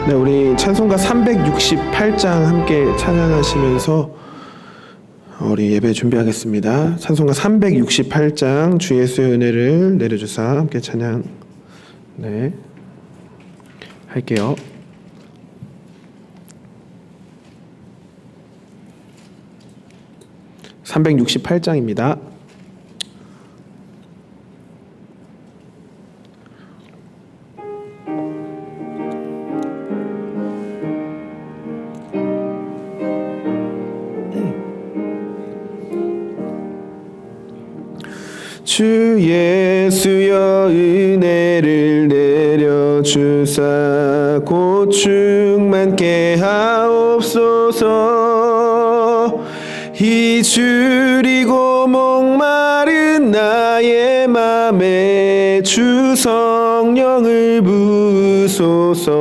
네, 우리 찬송가 368장 함께 찬양하시면서 우리 예배 준비하겠습니다. 찬송가 368장 주 예수의 은혜를 내려주사 함께 찬양 할게요. (368장입니다) 주 예수여 은혜를 내려주사 곧 충만케 하옵소서. 이 줄이고 목마른 나의 맘에 주 성령을 부으소서.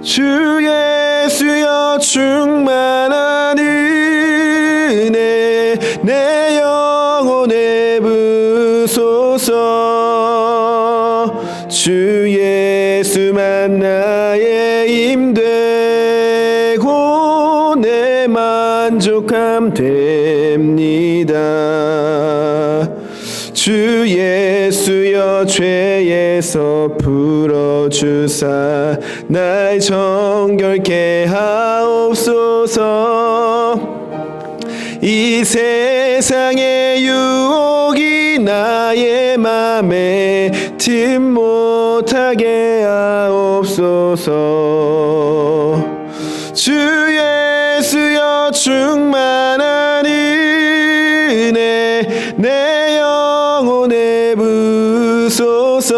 주 예수여 충만한 은혜 내 영혼에 부소서. 주 예수만 나의 힘되고 내 만족함 됩니다. 주 예수여 죄에서 풀어주사 날 정결케 하옵소서. 이 세상의 유혹이 나의 맘에 틈 못하게 하옵소서. 주 예수여 충만한 은혜 내 영혼에 부소서.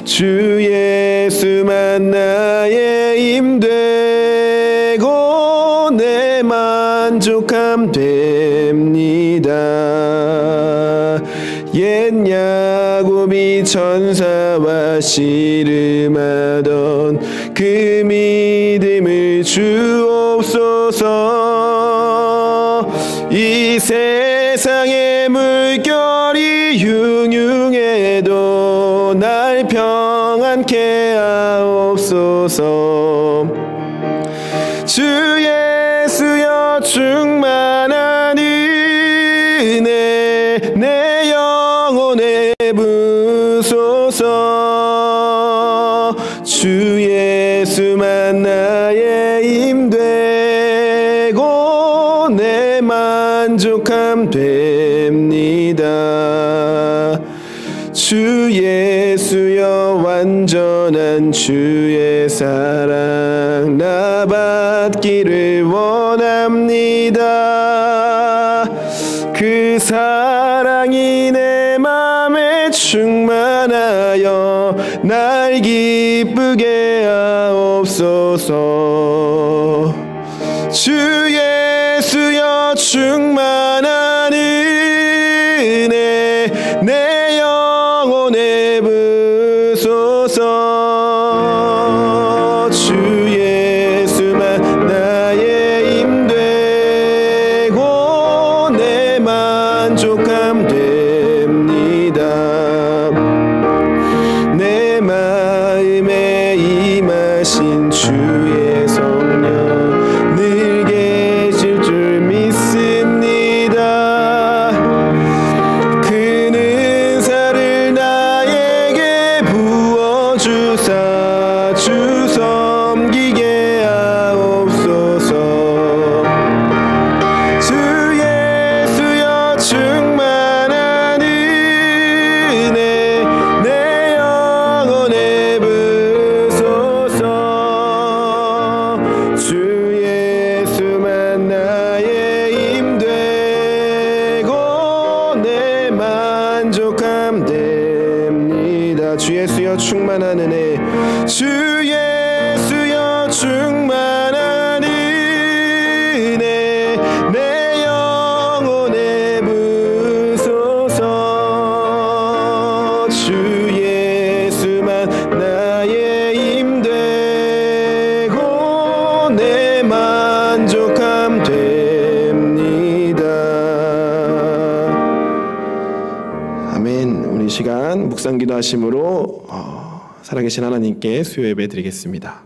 주 예수만 나의 힘되고 내 만족함 됩니다. 옛 야곱이 천사와 씨름하던 그 믿음을 주옵소서. 이 세상의 물결이 흉흉해도 날 평안케 하옵소서. 주 예수여 충만한 은혜 내 영혼에 부소서. 주 예수만 나의 힘되고 내 만족함 됩니다. 주 예수여 완전한 주의 사랑 나 받기를 원합니다. 그 사랑이 내 맘에 충만하여 날 기쁘게 하옵소서. 주 예수여 충만한 은혜 내 영혼에 부소서. 주 예수만 나의 힘되고 내 만족함 됩니다. 내 마음에 임하신 주의 성령 늘 계실 줄 믿습니다. 그 은사를 나에게 부어주사 주 섬기게 하옵소서. 주 예수여 충만한 은혜 내 영혼에 부소서. 주 예수만 나의 힘되고 내 만족함 됩니다. 주 예수여 충만한 은혜 주 예수여 충만한 은혜 내 영혼에 부소서. 주 예수만 나의 힘되고 내 만족함 됩니다. 아멘. 우리 시간 묵상기도 하심으로 살아계신 하나님께 수요 예배 드리겠습니다.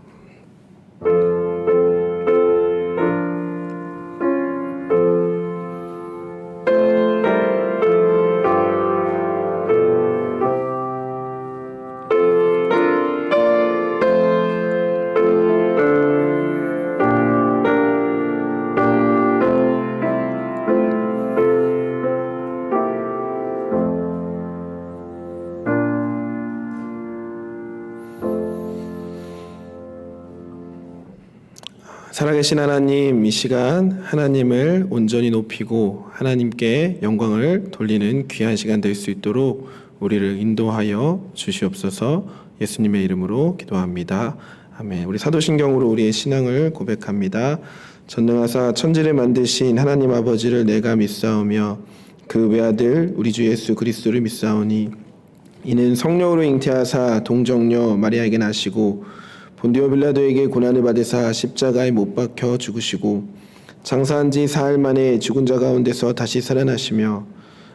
살아계신 하나님, 이 시간 하나님을 온전히 높이고 하나님께 영광을 돌리는 귀한 시간 될 수 있도록 우리를 인도하여 주시옵소서. 예수님의 이름으로 기도합니다. 아멘. 우리 사도신경으로 우리의 신앙을 고백합니다. 전능하사 천지를 만드신 하나님 아버지를 내가 믿사오며 그 외아들 우리 주 예수 그리스도를 믿사오니 이는 성령으로 잉태하사 동정녀 마리아에게 나시고 본디오 빌라도에게 고난을 받으사 십자가에 못 박혀 죽으시고 장사한 지 사흘 만에 죽은 자 가운데서 다시 살아나시며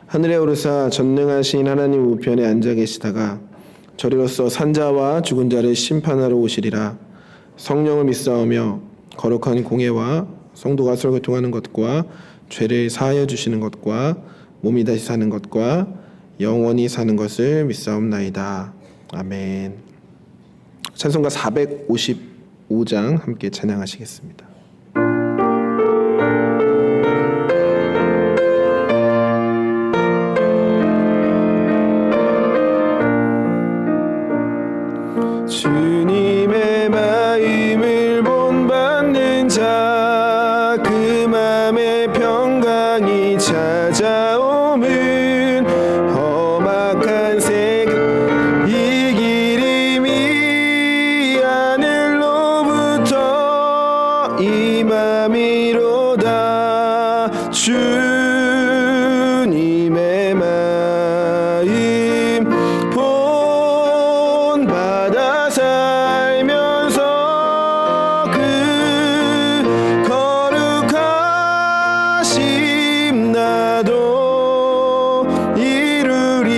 하늘에 오르사 전능하신 하나님 우편에 앉아 계시다가 저리로서 산자와 죽은 자를 심판하러 오시리라. 성령을 믿사오며 거룩한 공예와 성도가 서로 교통하는 것과 죄를 사하여 주시는 것과 몸이 다시 사는 것과 영원히 사는 것을 믿사옵나이다. 아멘. 찬송가 455장 함께 찬양하시겠습니다. 주님의 마음을 본받는 자, 그 맘에 평강이 찾아오면 험악한 세상 이 길임이 하늘로부터 임함이로다. 주님의 마음 본받아 살면서 그 거룩하심 나도 이루리.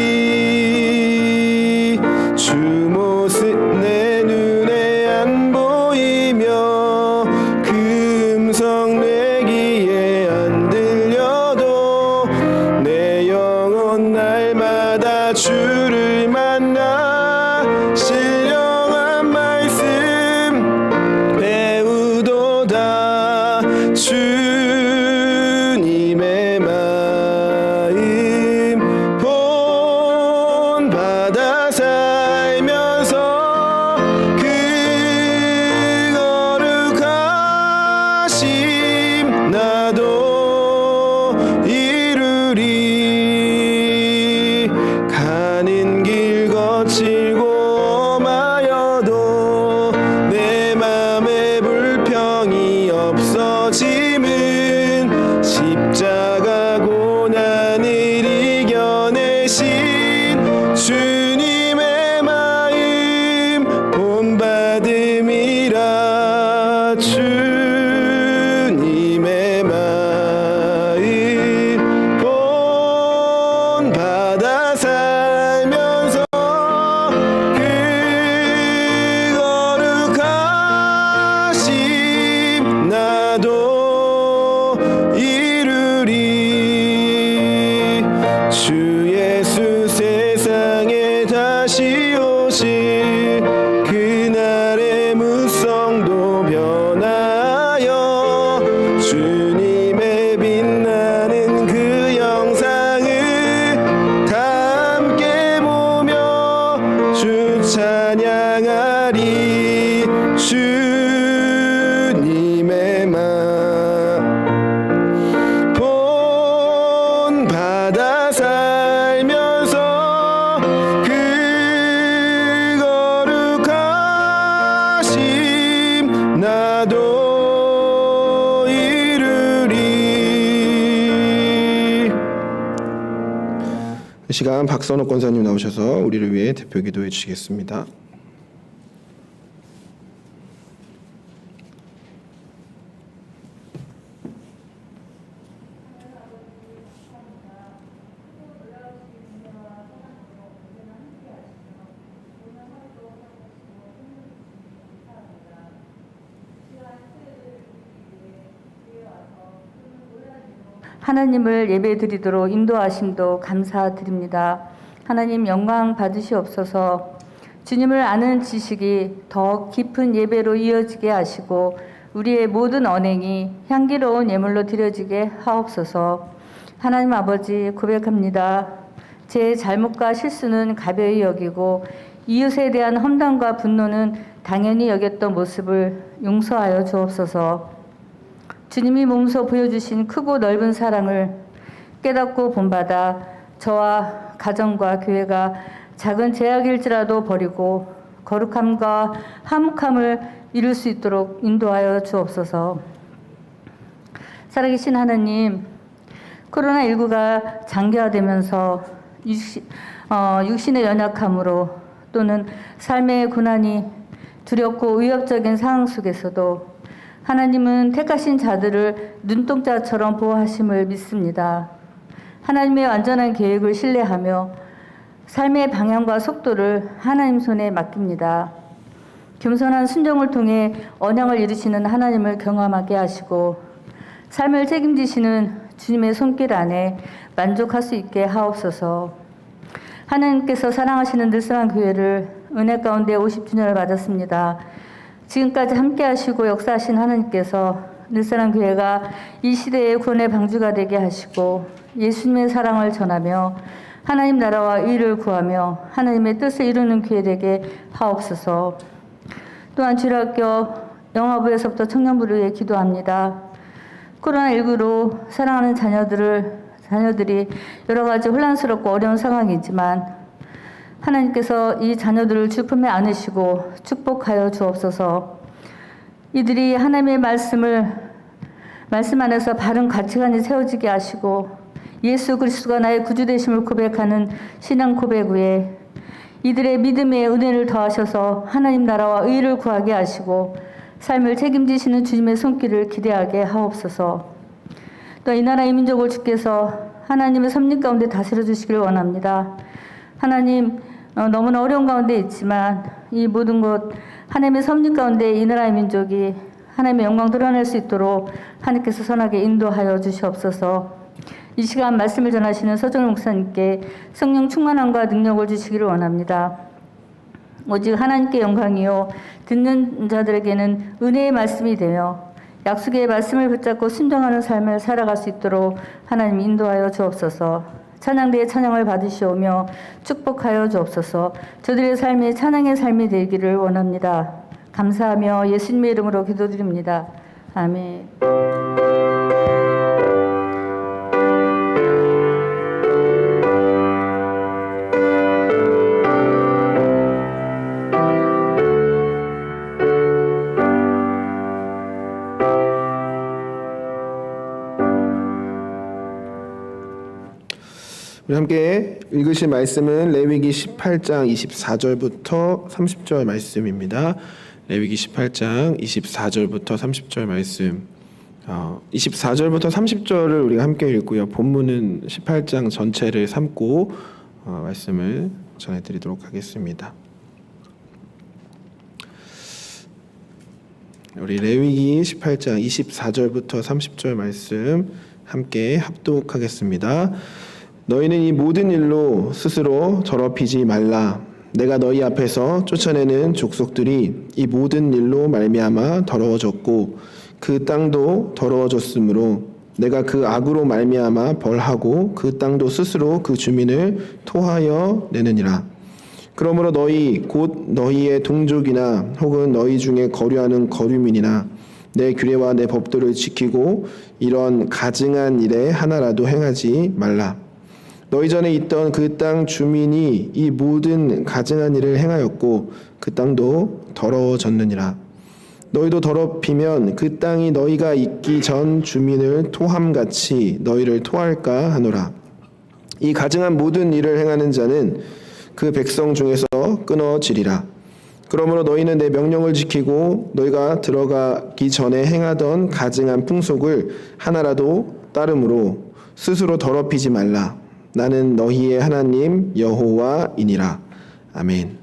주 모습 내 눈에 안 보이며 그 음성 내 귀에 안 들려도 내 영혼 날마다 주를 만나 신령한 말씀 배우도다. 주님의 마음 본받아 살면서 그 거룩하심 나도 이루리. 가는 길 거칠고 험하여도 내 맘에 불평이 없어짐은 십자가 고난을 이겨내신 주님의 마음 본받음이라. 주님의 마음 본받아 살면서 그 거룩하심 나도 이루리. 주 예수 세상에 다시 오실 그날의 무성도 변하여 주님의 빛나는 그 영상을 다 함께 보며 주 찬양하리. 주님의 마음 본받아 살면서 그 거룩하심 나도 이루리. 이 시간 박선옥 권사님 나오셔서 우리를 위해 대표 기도해 주시겠습니다. 하나님을 예배드리도록 인도하심도 감사드립니다. 하나님 영광 받으시옵소서. 주님을 아는 지식이 더 깊은 예배로 이어지게 하시고 우리의 모든 언행이 향기로운 예물로 드려지게 하옵소서. 하나님 아버지 고백합니다. 제 잘못과 실수는 가벼이 여기고 이웃에 대한 험담과 분노는 당연히 여겼던 모습을 용서하여 주옵소서. 주님이 몸소 보여주신 크고 넓은 사랑을 깨닫고 본받아 저와 가정과 교회가 작은 제약일지라도 버리고 거룩함과 화목함을 이룰 수 있도록 인도하여 주옵소서. 살아계신 하나님, 코로나19가 장기화되면서 육신의 연약함으로 또는 삶의 고난이 두렵고 위협적인 상황 속에서도 하나님은 택하신 자들을 눈동자처럼 보호하심을 믿습니다. 하나님의 완전한 계획을 신뢰하며 삶의 방향과 속도를 하나님 손에 맡깁니다. 겸손한 순종을 통해 언약을 이루시는 하나님을 경험하게 하시고 삶을 책임지시는 주님의 손길 안에 만족할 수 있게 하옵소서. 하나님께서 사랑하시는 늘상한 교회를 은혜 가운데 50주년을 맞았습니다. 지금까지 함께 하시고 역사하신 하나님께서 늘상한 교회가 이 시대의 구원의 방주가 되게 하시고 예수님의 사랑을 전하며 하나님 나라와 의를 구하며 하나님의 뜻을 이루는 교회 되게 하옵소서. 또한 주일학교 영화부에서부터 청년부를 위해 기도합니다. 코로나19로 사랑하는 자녀들이 여러 가지 혼란스럽고 어려운 상황이지만 하나님께서 이 자녀들을 주 품에 안으시고 축복하여 주옵소서. 이들이 하나님의 말씀 안에서 바른 가치관이 세워지게 하시고 예수 그리스도가 나의 구주 되심을 고백하는 신앙 고백 후에 이들의 믿음에 은혜를 더하셔서 하나님 나라와 의를 구하게 하시고 삶을 책임지시는 주님의 손길을 기대하게 하옵소서. 또 이 나라 이 민족을 주께서 하나님의 섭리 가운데 다스려 주시길 원합니다. 하나님, 너무나 어려운 가운데 있지만 이 모든 것 하나님의 섭리 가운데 이 나라의 민족이 하나님의 영광 드러낼 수 있도록 하나님께서 선하게 인도하여 주시옵소서. 이 시간 말씀을 전하시는 서정일 목사님께 성령 충만함과 능력을 주시기를 원합니다. 오직 하나님께 영광이요 듣는 자들에게는 은혜의 말씀이 되며 약속의 말씀을 붙잡고 순종하는 삶을 살아갈 수 있도록 하나님 인도하여 주옵소서. 찬양대의 찬양을 받으시오며 축복하여 주옵소서. 저들의 삶이 찬양의 삶이 되기를 원합니다. 감사하며 예수님의 이름으로 기도드립니다. 아멘. 우리 함께 읽으실 말씀은 레위기 18장 24절부터 30절 말씀입니다. 레위기 18장 24절부터 30절 말씀. 24절부터 30절을 우리가 함께 읽고요. 본문은 18장 전체를 삼고 말씀을 전해드리도록 하겠습니다. 우리 레위기 18장 24절부터 30절 말씀 함께 합독하겠습니다. 너희는 이 모든 일로 스스로 더럽히지 말라. 내가 너희 앞에서 쫓아내는 족속들이 이 모든 일로 말미암아 더러워졌고 그 땅도 더러워졌으므로 내가 그 악으로 말미암아 벌하고 그 땅도 스스로 그 주민을 토하여 내느니라. 그러므로 너희 곧 너희의 동족이나 혹은 너희 중에 거류하는 거류민이나 내 규례와 내 법도를 지키고 이런 가증한 일에 하나라도 행하지 말라. 너희 전에 있던 그 땅 주민이 이 모든 가증한 일을 행하였고 그 땅도 더러워졌느니라. 너희도 더럽히면 그 땅이 너희가 있기 전 주민을 토함같이 너희를 토할까 하노라. 이 가증한 모든 일을 행하는 자는 그 백성 중에서 끊어지리라. 그러므로 너희는 내 명령을 지키고 너희가 들어가기 전에 행하던 가증한 풍속을 하나라도 따름으로 스스로 더럽히지 말라. 나는 너희의 하나님 여호와이니라. 아멘.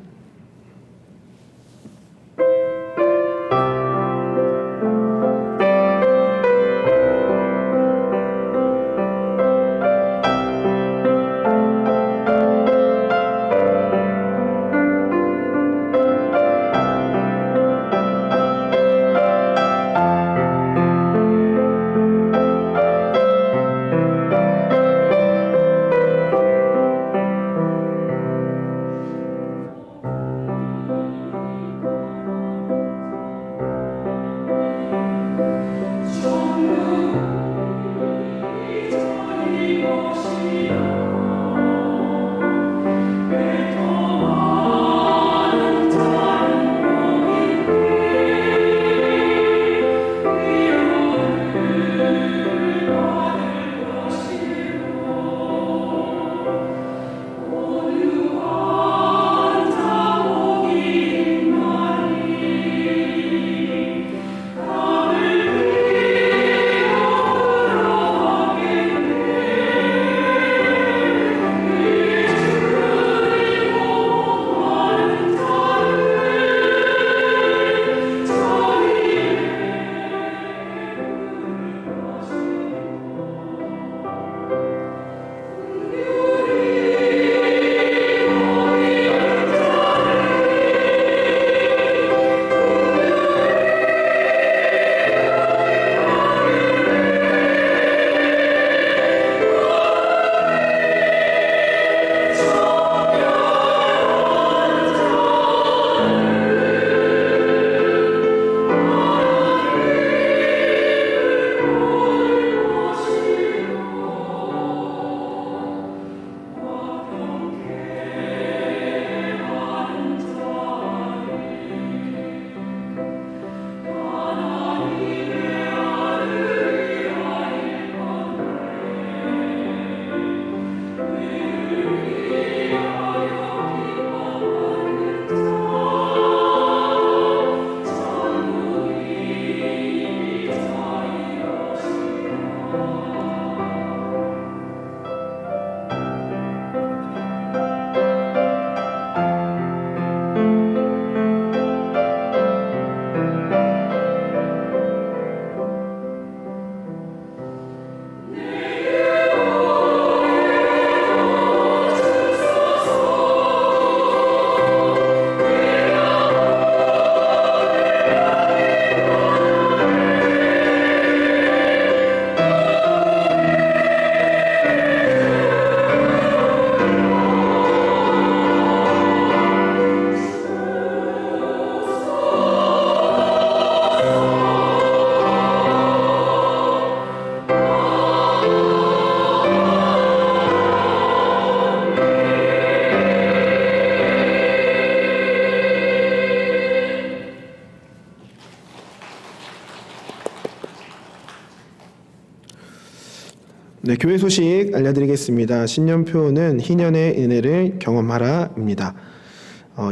네, 교회 소식 알려드리겠습니다. 신년표는 희년의 은혜를 경험하라입니다.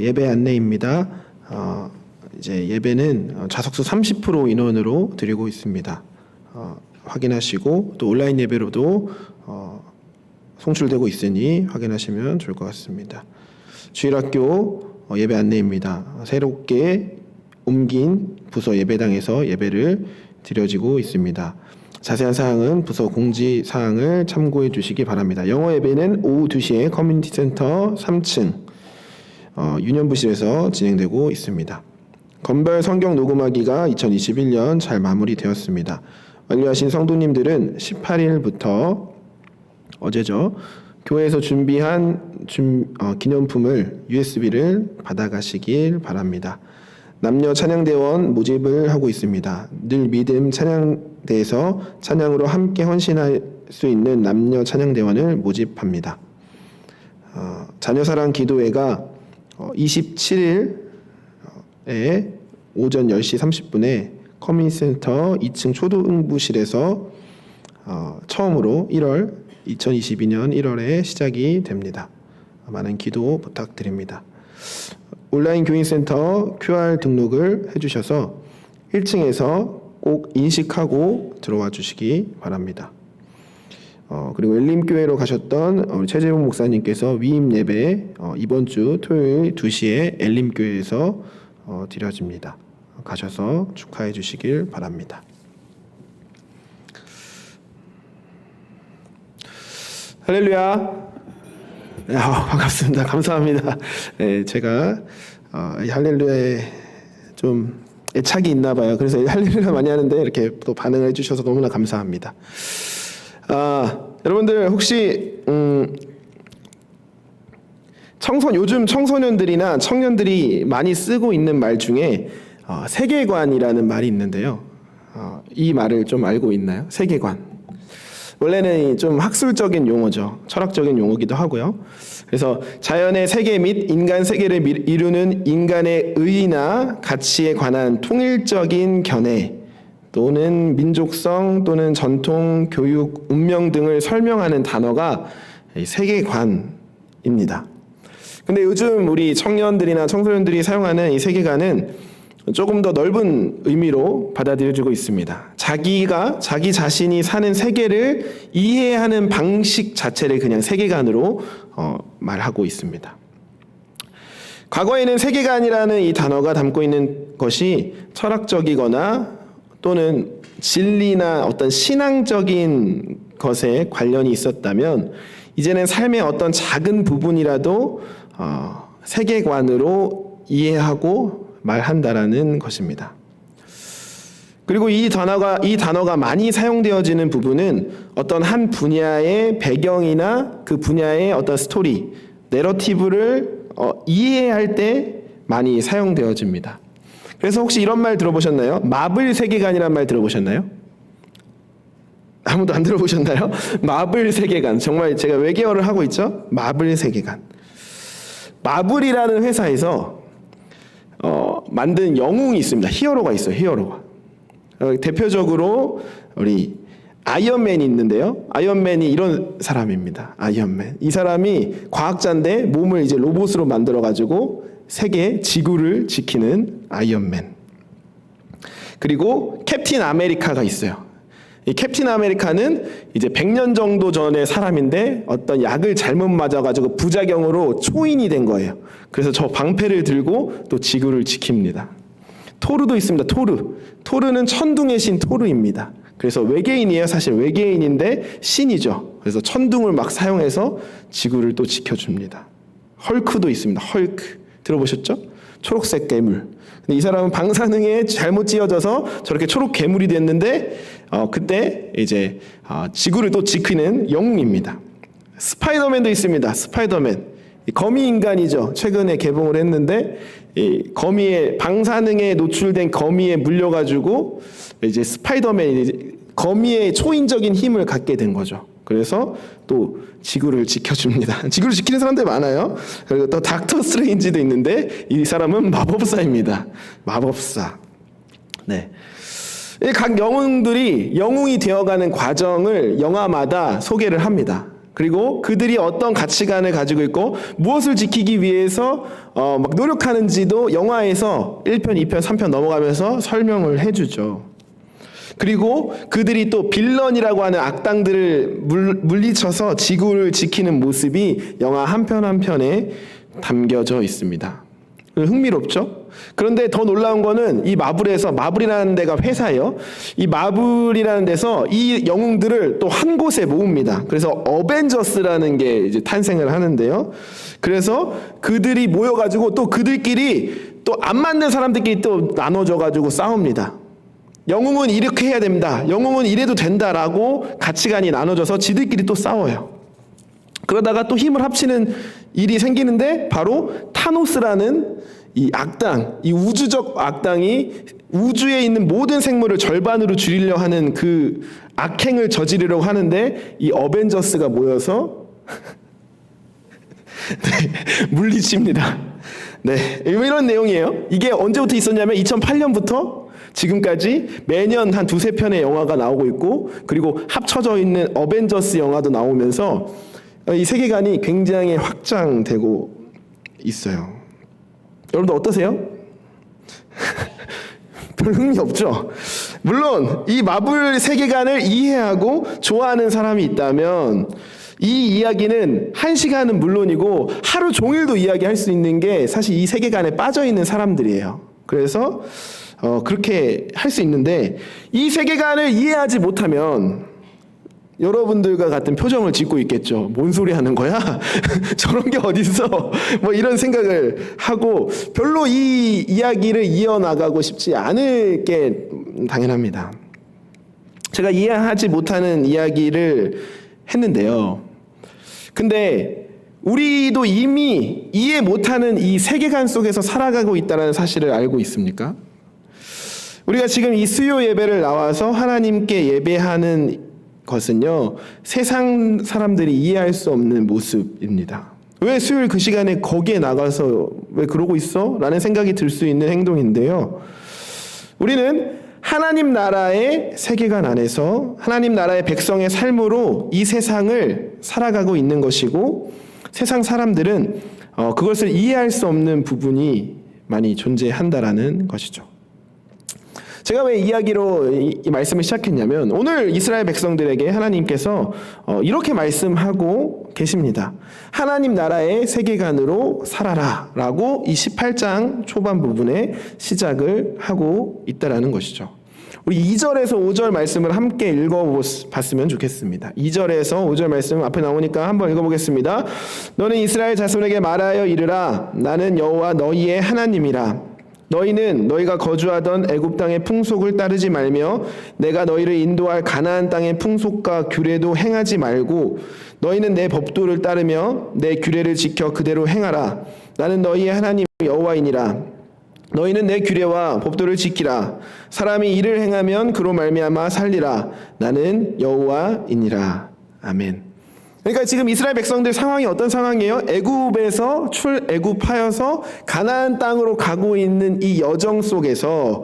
예배 안내입니다. 이제 예배는 좌석수 30% 인원으로 드리고 있습니다. 확인하시고 또 온라인 예배로도 송출되고 있으니 확인하시면 좋을 것 같습니다. 주일학교 예배 안내입니다. 새롭게 옮긴 부서 예배당에서 예배를 드려지고 있습니다. 자세한 사항은 부서 공지 사항을 참고해 주시기 바랍니다. 영어 예배는 오후 2시에 커뮤니티 센터 3층 유년부실에서 진행되고 있습니다. 건별 성경 녹음하기가 2021년 잘 마무리되었습니다. 완료하신 성도님들은 18일부터 어제죠. 교회에서 준비한 기념품을 USB를 받아가시길 바랍니다. 남녀 찬양대원 모집을 하고 있습니다. 늘 믿음 찬양대에서 찬양으로 함께 헌신할 수 있는 남녀 찬양대원을 모집합니다. 자녀사랑 기도회가 27일에 오전 10시 30분에 커뮤니티 센터 2층 초등부실에서 처음으로 2022년 1월에 시작이 됩니다. 많은 기도 부탁드립니다. 온라인 교인센터 QR 등록을 해주셔서 1층에서 꼭 인식하고 들어와 주시기 바랍니다. 그리고 엘림교회로 가셨던 우리 최재봉 목사님께서 위임 예배 이번 주 토요일 2시에 엘림교회에서 드려집니다. 가셔서 축하해 주시길 바랍니다. 할렐루야. 반갑습니다. 감사합니다. 네, 제가 할렐루야에 좀 애착이 있나 봐요. 그래서 할렐루야 많이 하는데 이렇게 또 반응을 해주셔서 너무나 감사합니다. 여러분들 혹시 요즘 청소년들이나 청년들이 많이 쓰고 있는 말 중에 세계관이라는 말이 있는데요. 이 말을 좀 알고 있나요? 세계관. 원래는 좀 학술적인 용어죠. 철학적인 용어기도 하고요. 그래서 자연의 세계 및 인간 세계를 이루는 인간의 의의나 가치에 관한 통일적인 견해 또는 민족성 또는 전통, 교육, 운명 등을 설명하는 단어가 세계관입니다. 근데 요즘 우리 청년들이나 청소년들이 사용하는 이 세계관은 조금 더 넓은 의미로 받아들여지고 있습니다. 자기 자신이 사는 세계를 이해하는 방식 자체를 그냥 세계관으로 말하고 있습니다. 과거에는 세계관이라는 이 단어가 담고 있는 것이 철학적이거나 또는 진리나 어떤 신앙적인 것에 관련이 있었다면 이제는 삶의 어떤 작은 부분이라도 세계관으로 이해하고 말한다라는 것입니다. 그리고 이 단어가 많이 사용되어지는 부분은 어떤 한 분야의 배경이나 그 분야의 어떤 스토리, 내러티브를 이해할 때 많이 사용되어집니다. 그래서 혹시 이런 말 들어보셨나요? 마블 세계관이란 말 들어보셨나요? 아무도 안 들어보셨나요? 마블 세계관. 정말 제가 외계어를 하고 있죠? 마블 세계관. 마블이라는 회사에서 만든 영웅이 있습니다. 히어로가 있어요. 히어로가. 대표적으로 우리 아이언맨이 있는데요. 아이언맨이 이런 사람입니다. 아이언맨. 이 사람이 과학자인데 몸을 이제 로봇으로 만들어 가지고 세계 지구를 지키는 아이언맨. 그리고 캡틴 아메리카가 있어요. 이 캡틴 아메리카는 이제 100년 정도 전의 사람인데 어떤 약을 잘못 맞아가지고 부작용으로 초인이 된 거예요. 그래서 저 방패를 들고 또 지구를 지킵니다. 토르도 있습니다. 토르는 천둥의 신 토르입니다. 그래서 외계인이에요. 사실 외계인인데 신이죠. 그래서 천둥을 막 사용해서 지구를 또 지켜줍니다. 헐크도 있습니다. 헐크 들어보셨죠? 초록색 괴물. 근데 이 사람은 방사능에 잘못 찧어져서 저렇게 초록 괴물이 됐는데 그때 이제 지구를 또 지키는 영웅입니다. 스파이더맨도 있습니다. 스파이더맨. 거미 인간이죠. 최근에 개봉을 했는데 이 거미의 방사능에 노출된 거미에 물려가지고 이제 스파이더맨이 거미의 초인적인 힘을 갖게 된 거죠. 그래서 또 지구를 지켜줍니다. 지구를 지키는 사람들 많아요. 그리고 또 닥터 스트레인지도 있는데 이 사람은 마법사입니다. 마법사. 네. 각 영웅들이 영웅이 되어가는 과정을 영화마다 소개를 합니다. 그리고 그들이 어떤 가치관을 가지고 있고 무엇을 지키기 위해서 막 노력하는지도 영화에서 1편, 2편, 3편 넘어가면서 설명을 해주죠. 그리고 그들이 또 빌런이라고 하는 악당들을 물리쳐서 지구를 지키는 모습이 영화 한 편 한 편에 담겨져 있습니다. 흥미롭죠? 그런데 더 놀라운 거는 이 마블이라는 데가 회사예요. 이 마블이라는 데서 이 영웅들을 또 한 곳에 모읍니다. 그래서 어벤져스라는 게 이제 탄생을 하는데요. 그래서 그들이 모여가지고 또 그들끼리 또 안 맞는 사람들끼리 또 나눠져가지고 싸웁니다. 영웅은 이렇게 해야 됩니다. 영웅은 이래도 된다라고 가치관이 나눠져서 지들끼리 또 싸워요. 그러다가 또 힘을 합치는 일이 생기는데 바로 타노스라는 이 악당, 이 우주적 악당이 우주에 있는 모든 생물을 절반으로 줄이려 하는 그 악행을 저지르려고 하는데 이 어벤져스가 모여서 네, 물리칩니다. 네, 이런 내용이에요. 이게 언제부터 있었냐면 2008년부터 지금까지 매년 한 2-3편의 영화가 나오고 있고 그리고 합쳐져 있는 어벤져스 영화도 나오면서 이 세계관이 굉장히 확장되고 있어요. 여러분들 어떠세요? 별 흥미 없죠? 물론 이 마블 세계관을 이해하고 좋아하는 사람이 있다면 이 이야기는 1시간은 물론이고 하루 종일도 이야기할 수 있는 게 사실 이 세계관에 빠져있는 사람들이에요. 그래서 그렇게 할 수 있는데 이 세계관을 이해하지 못하면 여러분들과 같은 표정을 짓고 있겠죠. 뭔 소리 하는 거야? 저런 게 어딨어? 뭐 이런 생각을 하고 별로 이 이야기를 이어나가고 싶지 않을 게 당연합니다. 제가 이해하지 못하는 이야기를 했는데요. 근데 우리도 이미 이해 못하는 이 세계관 속에서 살아가고 있다는 사실을 알고 있습니까? 우리가 지금 이 수요 예배를 나와서 하나님께 예배하는 것은요, 세상 사람들이 이해할 수 없는 모습입니다. 왜 수요일 그 시간에 거기에 나가서 왜 그러고 있어? 라는 생각이 들 수 있는 행동인데요. 우리는 하나님 나라의 세계관 안에서 하나님 나라의 백성의 삶으로 이 세상을 살아가고 있는 것이고 세상 사람들은 그것을 이해할 수 없는 부분이 많이 존재한다라는 것이죠. 제가 왜 이야기로 이 말씀을 시작했냐면 오늘 이스라엘 백성들에게 하나님께서 이렇게 말씀하고 계십니다. 하나님 나라의 세계관으로 살아라 라고 이 18장 초반 부분에 시작을 하고 있다라는 것이죠. 우리 2절에서 5절 말씀을 함께 읽어봤으면 좋겠습니다. 2절에서 5절 말씀 앞에 나오니까 한번 읽어보겠습니다. 너는 이스라엘 자손에게 말하여 이르라. 나는 여호와 너희의 하나님이라. 너희는 너희가 거주하던 애굽 땅의 풍속을 따르지 말며 내가 너희를 인도할 가나안 땅의 풍속과 규례도 행하지 말고 너희는 내 법도를 따르며 내 규례를 지켜 그대로 행하라. 나는 너희의 하나님 여호와이니라. 너희는 내 규례와 법도를 지키라. 사람이 이를 행하면 그로 말미암아 살리라. 나는 여호와이니라. 아멘. 그러니까 지금 이스라엘 백성들 상황이 어떤 상황이에요? 애굽에서 출애굽하여서 가나안 땅으로 가고 있는 이 여정 속에서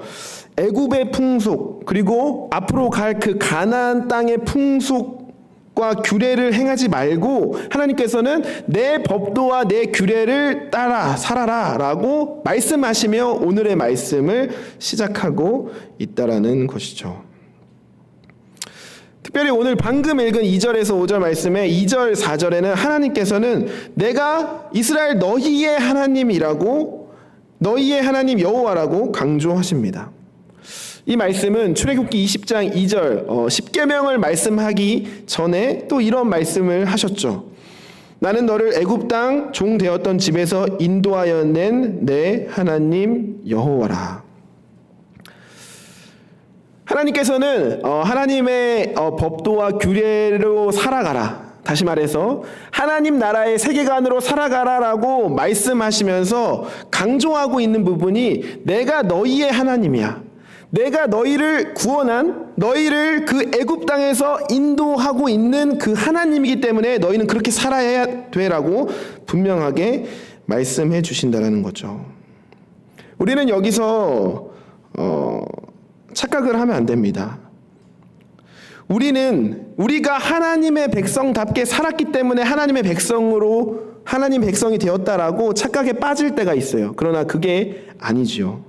애굽의 풍속 그리고 앞으로 갈 그 가나안 땅의 풍속과 규례를 행하지 말고 하나님께서는 내 법도와 내 규례를 따라 살아라 라고 말씀하시며 오늘의 말씀을 시작하고 있다라는 것이죠. 특별히 오늘 방금 읽은 2절에서 5절 말씀에 2절, 4절에는 하나님께서는 내가 이스라엘 너희의 하나님이라고 너희의 하나님 여호와라고 강조하십니다. 이 말씀은 출애굽기 20장 2절 10계명을 말씀하기 전에 또 이런 말씀을 하셨죠. 나는 너를 애굽 땅 종 되었던 집에서 인도하여 낸 내 하나님 여호와라. 하나님께서는 하나님의 법도와 규례로 살아가라. 다시 말해서 하나님 나라의 세계관으로 살아가라라고 말씀하시면서 강조하고 있는 부분이 내가 너희의 하나님이야. 내가 너희를 구원한 너희를 그 애굽 땅에서 인도하고 있는 그 하나님이기 때문에 너희는 그렇게 살아야 돼라고 분명하게 말씀해 주신다라는 거죠. 우리는 여기서 착각을 하면 안 됩니다. 우리가 하나님의 백성답게 살았기 때문에 하나님의 백성이 되었다라고 착각에 빠질 때가 있어요. 그러나 그게 아니지요.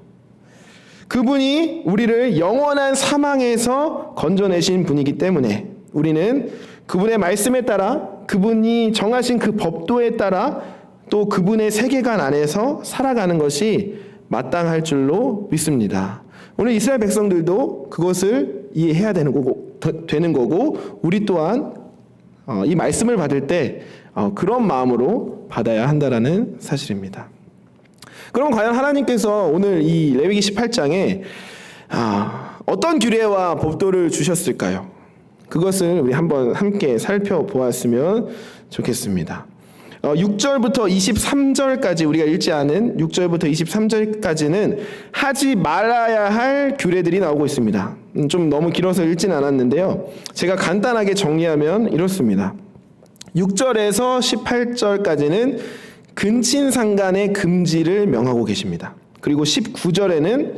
그분이 우리를 영원한 사망에서 건져내신 분이기 때문에 우리는 그분의 말씀에 따라, 그분이 정하신 그 법도에 따라 또 그분의 세계관 안에서 살아가는 것이 마땅할 줄로 믿습니다. 오늘 이스라엘 백성들도 그것을 이해해야 되는 거고 우리 또한 이 말씀을 받을 때 그런 마음으로 받아야 한다라는 사실입니다. 그럼 과연 하나님께서 오늘 이 레위기 18장에 어떤 규례와 법도를 주셨을까요? 그것을 우리 한번 함께 살펴보았으면 좋겠습니다. 6절부터 23절까지 우리가 읽지 않은 6절부터 23절까지는 하지 말아야 할 규례들이 나오고 있습니다. 좀 너무 길어서 읽지는 않았는데요. 제가 간단하게 정리하면 이렇습니다. 6절에서 18절까지는 근친상간의 금지를 명하고 계십니다. 그리고 19절에는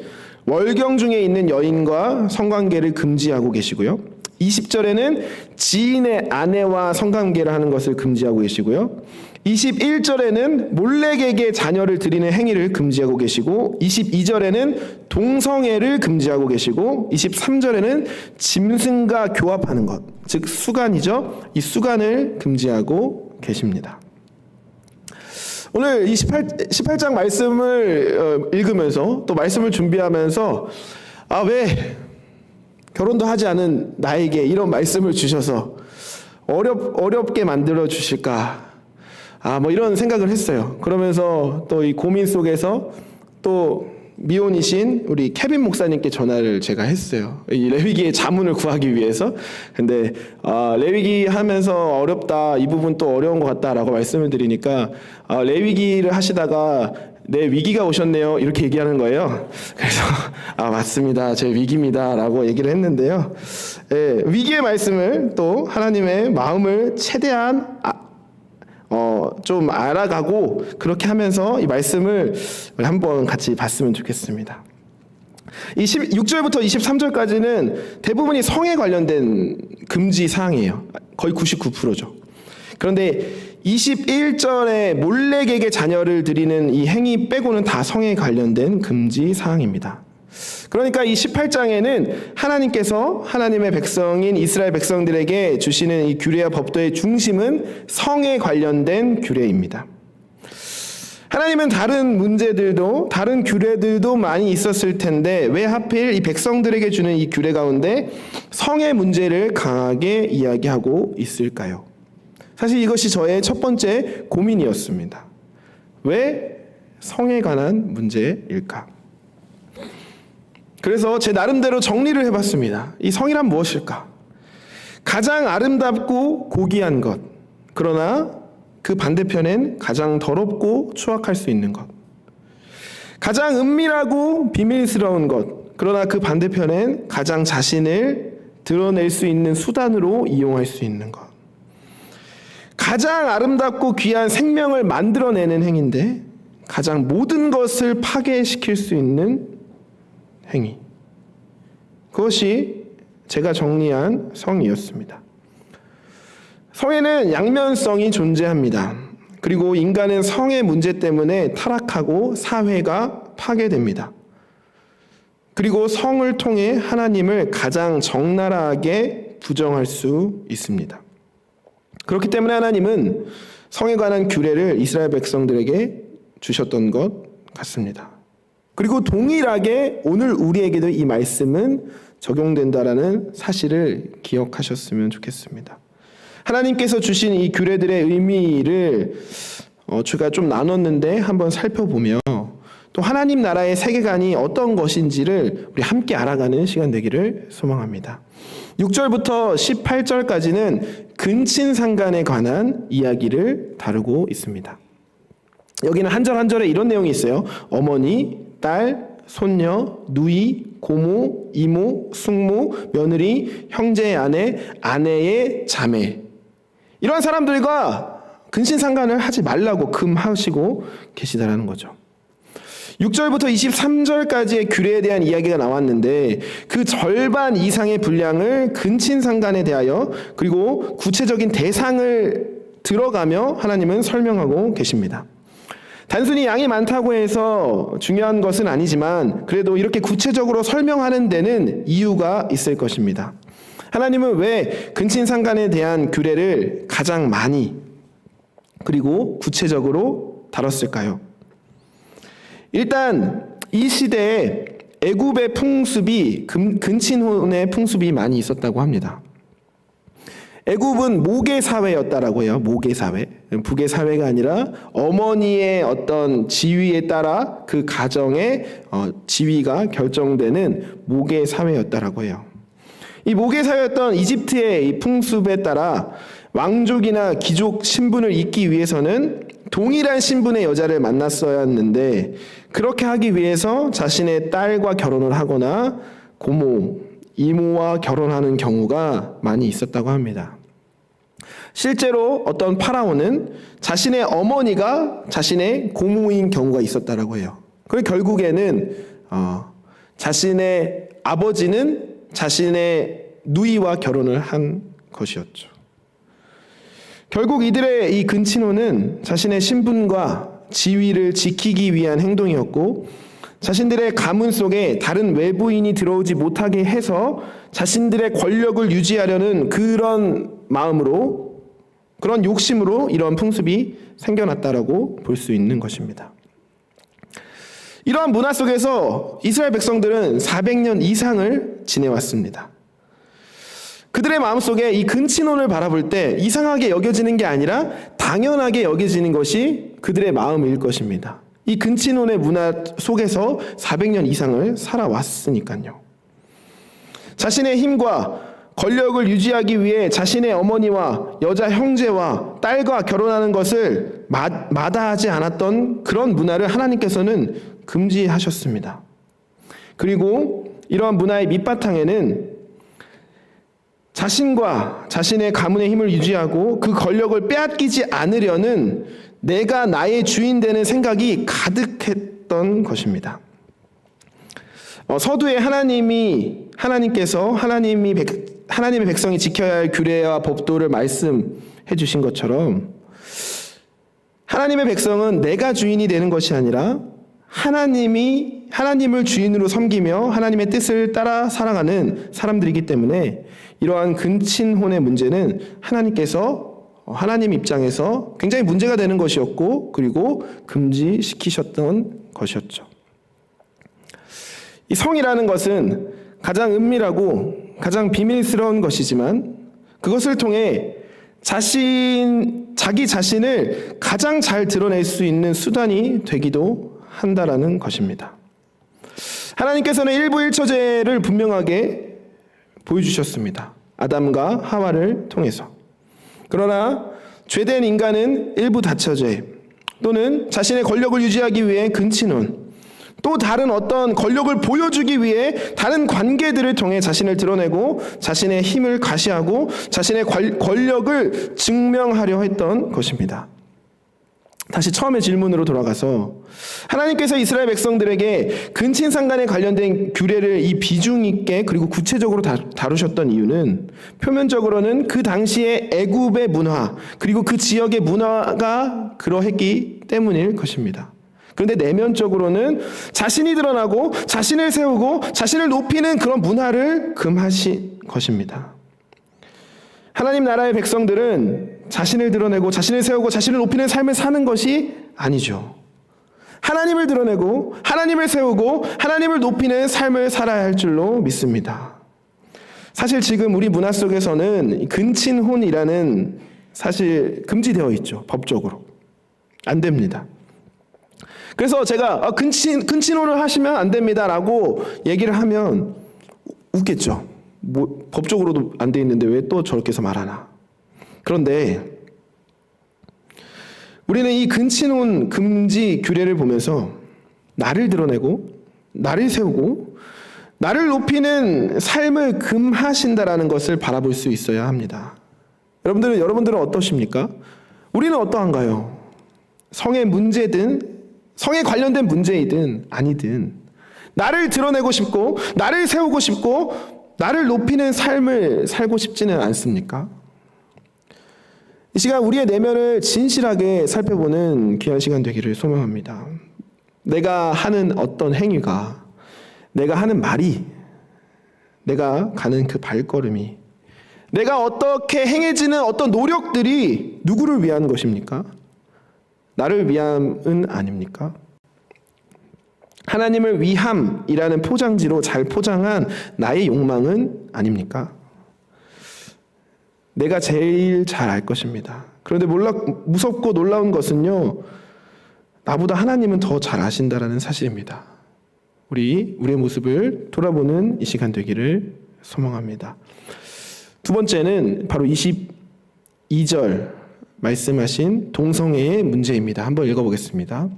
월경 중에 있는 여인과 성관계를 금지하고 계시고요. 20절에는 지인의 아내와 성관계를 하는 것을 금지하고 계시고요. 21절에는 몰래에게 자녀를 드리는 행위를 금지하고 계시고 22절에는 동성애를 금지하고 계시고 23절에는 짐승과 교합하는 것, 즉 수간이죠. 이 수간을 금지하고 계십니다. 오늘 이 18장 말씀을 읽으면서 또 말씀을 준비하면서 왜 결혼도 하지 않은 나에게 이런 말씀을 주셔서 어렵게 만들어 주실까? 이런 생각을 했어요. 그러면서 또 이 고민 속에서 또 미혼이신 우리 케빈 목사님께 전화를 제가 했어요. 이 레위기의 자문을 구하기 위해서. 근데 레위기 하면서 어렵다, 이 부분 또 어려운 것 같다라고 말씀을 드리니까 레위기를 하시다가 내 위기가 오셨네요, 이렇게 얘기하는 거예요. 그래서 맞습니다, 제 위기입니다 라고 얘기를 했는데요. 위기의 말씀을 또 하나님의 마음을 최대한 좀 알아가고 그렇게 하면서 이 말씀을 한번 같이 봤으면 좋겠습니다. 이 6절부터 23절까지는 대부분이 성에 관련된 금지 사항이에요. 거의 99%죠. 그런데 21절에 몰래에게 자녀를 드리는 이 행위 빼고는 다 성에 관련된 금지 사항입니다. 그러니까 이 18장에는 하나님께서 하나님의 백성인 이스라엘 백성들에게 주시는 이 규례와 법도의 중심은 성에 관련된 규례입니다. 하나님은 다른 문제들도, 다른 규례들도 많이 있었을 텐데 왜 하필 이 백성들에게 주는 이 규례 가운데 성의 문제를 강하게 이야기하고 있을까요? 사실 이것이 저의 첫 번째 고민이었습니다. 왜 성에 관한 문제일까? 그래서 제 나름대로 정리를 해봤습니다. 이 성이란 무엇일까? 가장 아름답고 고귀한 것, 그러나 그 반대편엔 가장 더럽고 추악할 수 있는 것. 가장 은밀하고 비밀스러운 것, 그러나 그 반대편엔 가장 자신을 드러낼 수 있는 수단으로 이용할 수 있는 것. 가장 아름답고 귀한 생명을 만들어내는 행위인데 가장 모든 것을 파괴시킬 수 있는 행위. 그것이 제가 정리한 성이었습니다. 성에는 양면성이 존재합니다. 그리고 인간은 성의 문제 때문에 타락하고 사회가 파괴됩니다. 그리고 성을 통해 하나님을 가장 적나라하게 부정할 수 있습니다. 그렇기 때문에 하나님은 성에 관한 규례를 이스라엘 백성들에게 주셨던 것 같습니다. 그리고 동일하게 오늘 우리에게도 이 말씀은 적용된다라는 사실을 기억하셨으면 좋겠습니다. 하나님께서 주신 이 규례들의 의미를 제가 좀 나눴는데 한번 살펴보며 또 하나님 나라의 세계관이 어떤 것인지를 우리 함께 알아가는 시간 되기를 소망합니다. 6절부터 18절까지는 근친상간에 관한 이야기를 다루고 있습니다. 여기는 한 절 한 절에 이런 내용이 있어요. 어머니, 딸, 손녀, 누이, 고모, 이모, 숙모, 며느리, 형제의 아내, 아내의 자매. 이러한 사람들과 근친상간을 하지 말라고 금하시고 계시다라는 거죠. 6절부터 23절까지의 규례에 대한 이야기가 나왔는데 그 절반 이상의 분량을 근친상간에 대하여 그리고 구체적인 대상을 들어가며 하나님은 설명하고 계십니다. 단순히 양이 많다고 해서 중요한 것은 아니지만 그래도 이렇게 구체적으로 설명하는 데는 이유가 있을 것입니다. 하나님은 왜 근친상간에 대한 규례를 가장 많이 그리고 구체적으로 다뤘을까요? 일단 이 시대에 애굽의 풍습이 근친혼의 풍습이 많이 있었다고 합니다. 애굽은 모계 사회였다라고 해요. 모계 사회. 북의 사회가 아니라 어머니의 어떤 지위에 따라 그 가정의 지위가 결정되는 모계 사회였다라고 해요. 이 모계 사회였던 이집트의 이 풍습에 따라 왕족이나 귀족 신분을 잇기 위해서는 동일한 신분의 여자를 만났어야 했는데 그렇게 하기 위해서 자신의 딸과 결혼을 하거나 고모, 이모와 결혼하는 경우가 많이 있었다고 합니다. 실제로 어떤 파라오는 자신의 어머니가 자신의 고모인 경우가 있었다라고 해요. 그리고 결국에는 자신의 아버지는 자신의 누이와 결혼을 한 것이었죠. 결국 이들의 이 근친혼은 자신의 신분과 지위를 지키기 위한 행동이었고 자신들의 가문 속에 다른 외부인이 들어오지 못하게 해서 자신들의 권력을 유지하려는 그런 마음으로 그런 욕심으로 이런 풍습이 생겨났다라고 볼 수 있는 것입니다. 이러한 문화 속에서 이스라엘 백성들은 400년 이상을 지내왔습니다. 그들의 마음속에 이 근친혼을 바라볼 때 이상하게 여겨지는 게 아니라 당연하게 여겨지는 것이 그들의 마음일 것입니다. 이 근친혼의 문화 속에서 400년 이상을 살아왔으니까요. 자신의 힘과 권력을 유지하기 위해 자신의 어머니와 여자 형제와 딸과 결혼하는 것을 마다하지 않았던 그런 문화를 하나님께서는 금지하셨습니다. 그리고 이러한 문화의 밑바탕에는 자신과 자신의 가문의 힘을 유지하고 그 권력을 빼앗기지 않으려는 내가 나의 주인 되는 생각이 가득했던 것입니다. 서두에 하나님께서 하나님의 백성이 지켜야 할 규례와 법도를 말씀해 주신 것처럼 하나님의 백성은 내가 주인이 되는 것이 아니라 하나님을 주인으로 섬기며 하나님의 뜻을 따라 살아가는 사람들이기 때문에 이러한 근친혼의 문제는 하나님 입장에서 굉장히 문제가 되는 것이었고 그리고 금지시키셨던 것이었죠. 이 성이라는 것은 가장 은밀하고 가장 비밀스러운 것이지만 그것을 통해 자기 자신을 가장 잘 드러낼 수 있는 수단이 되기도 한다라는 것입니다. 하나님께서는 일부 일처제를 분명하게 보여주셨습니다. 아담과 하와를 통해서. 그러나 죄된 인간은 일부 다처제 또는 자신의 권력을 유지하기 위해 근친혼 또 다른 어떤 권력을 보여주기 위해 다른 관계들을 통해 자신을 드러내고 자신의 힘을 과시하고 자신의 권력을 증명하려 했던 것입니다. 다시 처음의 질문으로 돌아가서 하나님께서 이스라엘 백성들에게 근친상간에 관련된 규례를 이 비중 있게 그리고 구체적으로 다루셨던 이유는 표면적으로는 그 당시의 애굽의 문화 그리고 그 지역의 문화가 그러했기 때문일 것입니다. 그런데 내면적으로는 자신이 드러나고 자신을 세우고 자신을 높이는 그런 문화를 금하신 것입니다. 하나님 나라의 백성들은 자신을 드러내고 자신을 세우고 자신을 높이는 삶을 사는 것이 아니죠. 하나님을 드러내고 하나님을 세우고 하나님을 높이는 삶을 살아야 할 줄로 믿습니다. 사실 지금 우리 문화 속에서는 근친혼이라는 사실 금지되어 있죠. 법적으로. 안 됩니다. 그래서 제가 근친혼을 하시면 안 됩니다라고 얘기를 하면 웃겠죠. 법적으로도 안 돼 있는데 왜 또 저렇게 해서 말하나. 그런데 우리는 이 근친혼 금지 규례를 보면서 나를 드러내고 나를 세우고 나를 높이는 삶을 금하신다라는 것을 바라볼 수 있어야 합니다. 여러분들은 어떠십니까? 우리는 어떠한가요? 성의 문제든 성에 관련된 문제이든 아니든 나를 드러내고 싶고 나를 세우고 싶고 나를 높이는 삶을 살고 싶지는 않습니까? 이 시간 우리의 내면을 진실하게 살펴보는 귀한 시간 되기를 소망합니다. 내가 하는 어떤 행위가, 내가 하는 말이, 내가 가는 그 발걸음이, 내가 어떻게 행해지는 어떤 노력들이 누구를 위한 것입니까? 나를 위함은 아닙니까? 하나님을 위함이라는 포장지로 잘 포장한 나의 욕망은 아닙니까? 내가 제일 잘 알 것입니다. 그런데 무섭고 놀라운 것은요, 나보다 하나님은 더 잘 아신다라는 사실입니다. 우리의 모습을 돌아보는 이 시간 되기를 소망합니다. 두 번째는 바로 22절 말씀하신 동성애의 문제입니다. 한번 읽어보겠습니다.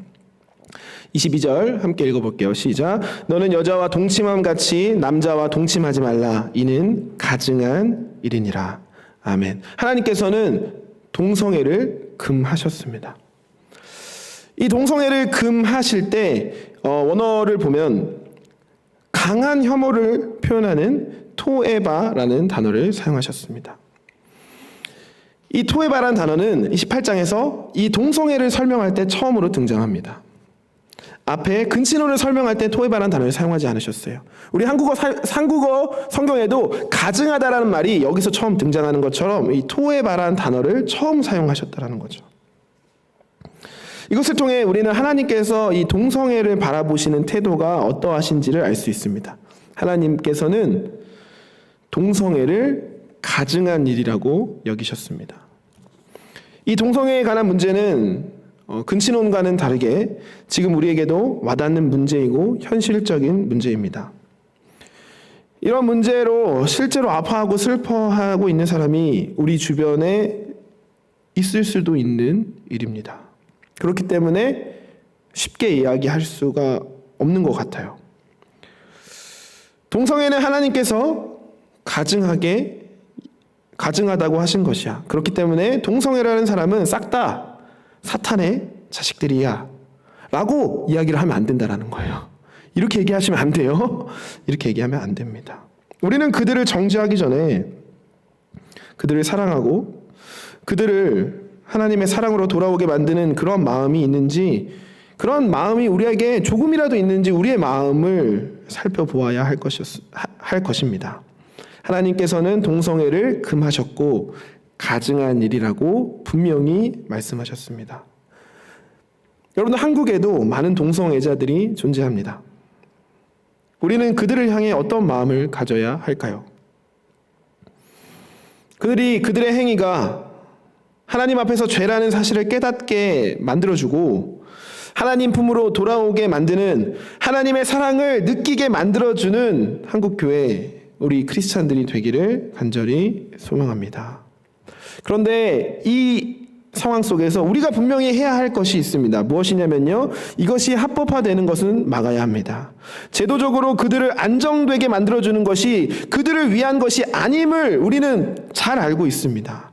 22절 함께 읽어볼게요. 시작. 너는 여자와 동침함 같이 남자와 동침하지 말라. 이는 가증한 일이니라. 아멘. 하나님께서는 동성애를 금하셨습니다. 이 동성애를 금하실 때 원어를 보면 강한 혐오를 표현하는 토에바라는 단어를 사용하셨습니다. 이 토에바라는 단어는 28장에서 이 동성애를 설명할 때 처음으로 등장합니다. 앞에 근친혼을 설명할 때 토에바라는 단어를 사용하지 않으셨어요. 우리 한국어 성경에도 가증하다라는 말이 여기서 처음 등장하는 것처럼 이 토에바라는 단어를 처음 사용하셨다라는 거죠. 이것을 통해 우리는 하나님께서 이 동성애를 바라보시는 태도가 어떠하신지를 알 수 있습니다. 하나님께서는 동성애를 가증한 일이라고 여기셨습니다. 이 동성애에 관한 문제는 근친혼과는 다르게 지금 우리에게도 와닿는 문제이고 현실적인 문제입니다. 이런 문제로 실제로 아파하고 슬퍼하고 있는 사람이 우리 주변에 있을 수도 있는 일입니다. 그렇기 때문에 쉽게 이야기할 수가 없는 것 같아요. 동성애는 하나님께서 가증하다고 하신 것이야. 그렇기 때문에 동성애라는 사람은 싹 다 사탄의 자식들이야 라고 이야기를 하면 안 된다라는 거예요. 이렇게 얘기하시면 안 돼요. 이렇게 얘기하면 안 됩니다. 우리는 그들을 정죄하기 전에 그들을 사랑하고 그들을 하나님의 사랑으로 돌아오게 만드는 그런 마음이 있는지, 그런 마음이 우리에게 조금이라도 있는지 우리의 마음을 살펴보아야 할 것입니다. 하나님께서는 동성애를 금하셨고 가증한 일이라고 분명히 말씀하셨습니다. 여러분, 한국에도 많은 동성애자들이 존재합니다. 우리는 그들을 향해 어떤 마음을 가져야 할까요? 그들의 행위가 하나님 앞에서 죄라는 사실을 깨닫게 만들어주고 하나님 품으로 돌아오게 만드는, 하나님의 사랑을 느끼게 만들어주는 한국교회 우리 크리스찬들이 되기를 간절히 소망합니다. 그런데 이 상황 속에서 우리가 분명히 해야 할 것이 있습니다. 무엇이냐면요, 이것이 합법화되는 것은 막아야 합니다. 제도적으로 그들을 안정되게 만들어주는 것이 그들을 위한 것이 아님을 우리는 잘 알고 있습니다.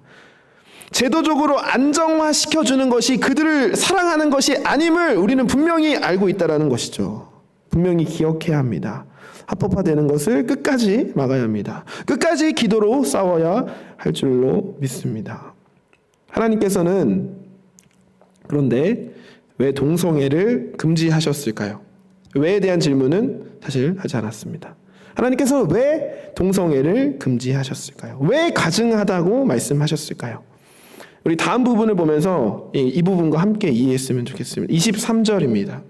제도적으로 안정화시켜주는 것이 그들을 사랑하는 것이 아님을 우리는 분명히 알고 있다는 것이죠. 분명히 기억해야 합니다. 합법화되는 것을 끝까지 막아야 합니다. 끝까지 기도로 싸워야 할 줄로 믿습니다. 하나님께서는 그런데 왜 동성애를 금지하셨을까요? 왜에 대한 질문은 사실 하지 않았습니다. 하나님께서 왜 동성애를 금지하셨을까요? 왜 가증하다고 말씀하셨을까요? 우리 다음 부분을 보면서 이 부분과 함께 이해했으면 좋겠습니다. 23절입니다.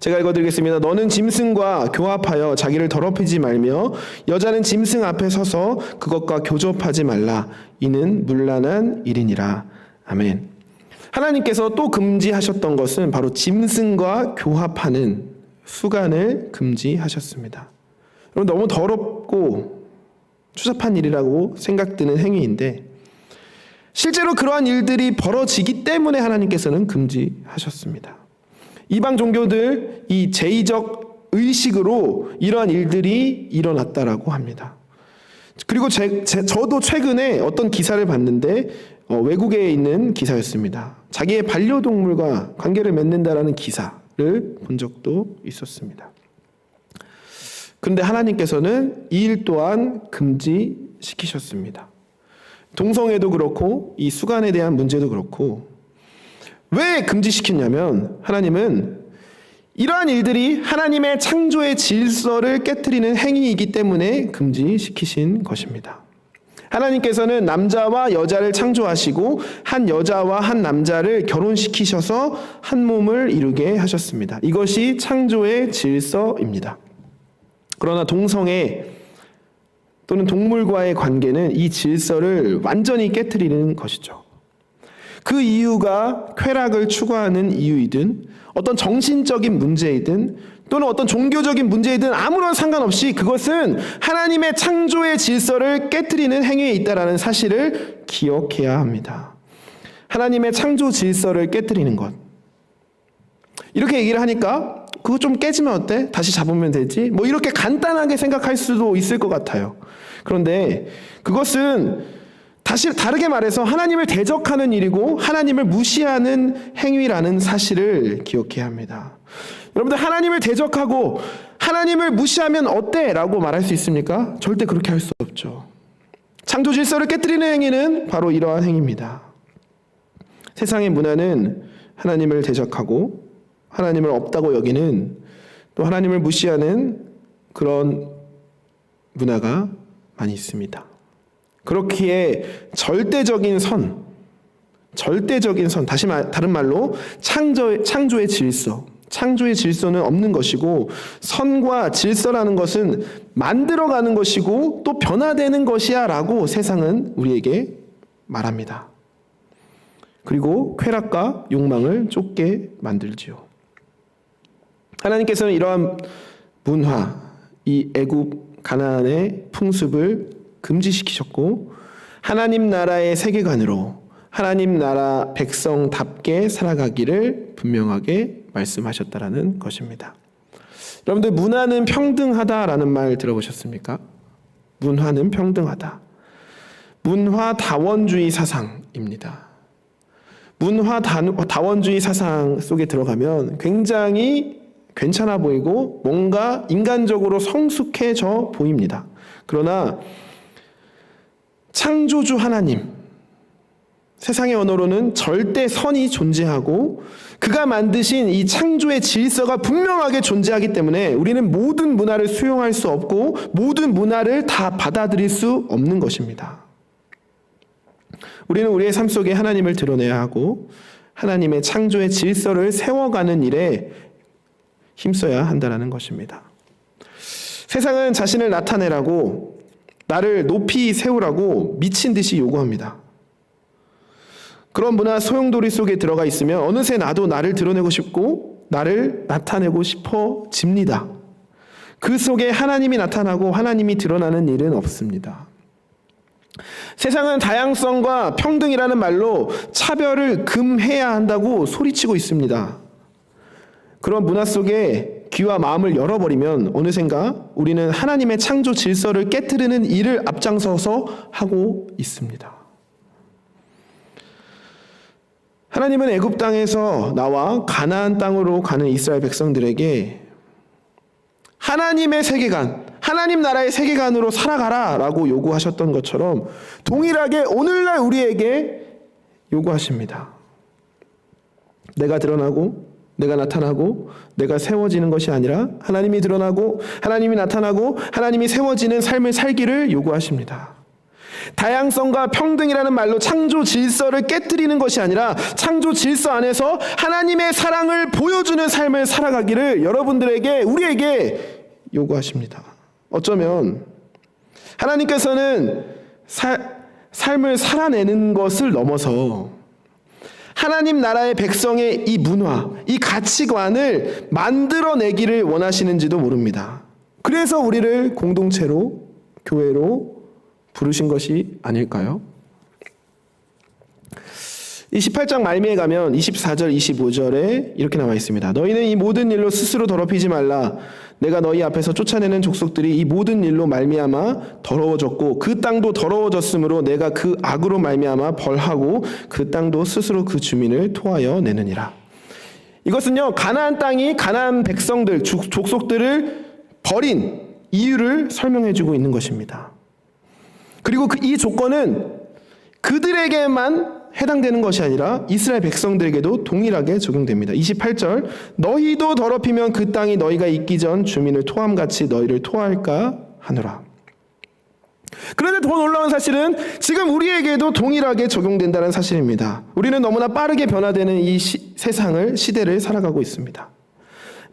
제가 읽어드리겠습니다. 너는 짐승과 교합하여 자기를 더럽히지 말며 여자는 짐승 앞에 서서 그것과 교접하지 말라. 이는 문란한 일이니라. 아멘. 하나님께서 또 금지하셨던 것은 바로 짐승과 교합하는 수간을 금지하셨습니다. 여러분, 너무 더럽고 추잡한 일이라고 생각드는 행위인데 실제로 그러한 일들이 벌어지기 때문에 하나님께서는 금지하셨습니다. 이방 종교들 이 제의적 의식으로 이러한 일들이 일어났다라고 합니다. 그리고 저도 최근에 어떤 기사를 봤는데 외국에 있는 기사였습니다. 자기의 반려동물과 관계를 맺는다라는 기사를 본 적도 있었습니다. 그런데 하나님께서는 이 일 또한 금지시키셨습니다. 동성애도 그렇고 이 수간에 대한 문제도 그렇고 왜 금지시켰냐면 하나님은 이러한 일들이 하나님의 창조의 질서를 깨트리는 행위이기 때문에 금지시키신 것입니다. 하나님께서는 남자와 여자를 창조하시고 한 여자와 한 남자를 결혼시키셔서 한 몸을 이루게 하셨습니다. 이것이 창조의 질서입니다. 그러나 동성애 또는 동물과의 관계는 이 질서를 완전히 깨트리는 것이죠. 그 이유가 쾌락을 추구하는 이유이든 어떤 정신적인 문제이든 또는 어떤 종교적인 문제이든 아무런 상관없이 그것은 하나님의 창조의 질서를 깨트리는 행위에 있다는 사실을 기억해야 합니다. 하나님의 창조 질서를 깨트리는 것. 이렇게 얘기를 하니까 그거 좀 깨지면 어때? 다시 잡으면 되지? 뭐 이렇게 간단하게 생각할 수도 있을 것 같아요. 그런데 그것은 다르게 말해서 하나님을 대적하는 일이고 하나님을 무시하는 행위라는 사실을 기억해야 합니다. 여러분들 하나님을 대적하고 하나님을 무시하면 어때? 라고 말할 수 있습니까? 절대 그렇게 할 수 없죠. 창조 질서를 깨트리는 행위는 바로 이러한 행위입니다. 세상의 문화는 하나님을 대적하고 하나님을 없다고 여기는 또 하나님을 무시하는 그런 문화가 많이 있습니다. 그렇기에 절대적인 선, 다른 말로 창조의 질서, 창조의 질서는 없는 것이고 선과 질서라는 것은 만들어가는 것이고 또 변화되는 것이야 라고 세상은 우리에게 말합니다. 그리고 쾌락과 욕망을 쫓게 만들지요. 하나님께서는 이러한 문화, 이 애굽 가나안의 풍습을 금지시키셨고 하나님 나라의 세계관으로 하나님 나라 백성답게 살아가기를 분명하게 말씀하셨다라는 것입니다. 여러분들 문화는 평등하다라는 말 들어보셨습니까? 문화는 평등하다. 문화다원주의 사상입니다. 문화다원주의 사상 속에 들어가면 굉장히 괜찮아 보이고 뭔가 인간적으로 성숙해져 보입니다. 그러나 창조주 하나님, 세상의 언어로는 절대 선이 존재하고 그가 만드신 이 창조의 질서가 분명하게 존재하기 때문에 우리는 모든 문화를 수용할 수 없고 모든 문화를 다 받아들일 수 없는 것입니다. 우리는 우리의 삶 속에 하나님을 드러내야 하고 하나님의 창조의 질서를 세워가는 일에 힘써야 한다는 것입니다. 세상은 자신을 나타내라고 나를 높이 세우라고 미친 듯이 요구합니다. 그런 문화 소용돌이 속에 들어가 있으면 어느새 나도 나를 드러내고 싶고 나를 나타내고 싶어집니다. 그 속에 하나님이 나타나고 하나님이 드러나는 일은 없습니다. 세상은 다양성과 평등이라는 말로 차별을 금해야 한다고 소리치고 있습니다. 그런 문화 속에 귀와 마음을 열어버리면 어느샌가 우리는 하나님의 창조 질서를 깨트리는 일을 앞장서서 하고 있습니다. 하나님은 애굽 땅에서 나와 가나안 땅으로 가는 이스라엘 백성들에게 하나님의 세계관, 하나님 나라의 세계관으로 살아가라 라고 요구하셨던 것처럼 동일하게 오늘날 우리에게 요구하십니다. 내가 드러나고 내가 나타나고 내가 세워지는 것이 아니라 하나님이 드러나고 하나님이 나타나고 하나님이 세워지는 삶을 살기를 요구하십니다. 다양성과 평등이라는 말로 창조 질서를 깨트리는 것이 아니라 창조 질서 안에서 하나님의 사랑을 보여주는 삶을 살아가기를 여러분들에게 우리에게 요구하십니다. 어쩌면 하나님께서는 삶을 살아내는 것을 넘어서 하나님 나라의 백성의 이 문화, 이 가치관을 만들어내기를 원하시는지도 모릅니다. 그래서 우리를 공동체로, 교회로 부르신 것이 아닐까요? 이 18장 말미에 가면 24절, 25절에 이렇게 나와 있습니다. 너희는 이 모든 일로 스스로 더럽히지 말라. 내가 너희 앞에서 쫓아내는 족속들이 이 모든 일로 말미암아 더러워졌고 그 땅도 더러워졌으므로 내가 그 악으로 말미암아 벌하고 그 땅도 스스로 그 주민을 토하여 내느니라. 이것은요, 가나안 땅이 가나안 백성들 족속들을 버린 이유를 설명해 주고 있는 것입니다. 그리고 이 조건은 그들에게만 해당되는 것이 아니라 이스라엘 백성들에게도 동일하게 적용됩니다. 28절, 너희도 더럽히면 그 땅이 너희가 있기 전 주민을 토함같이 너희를 토할까 하노라. 그런데 더 놀라운 사실은 지금 우리에게도 동일하게 적용된다는 사실입니다. 우리는 너무나 빠르게 변화되는 이 시대를 살아가고 있습니다.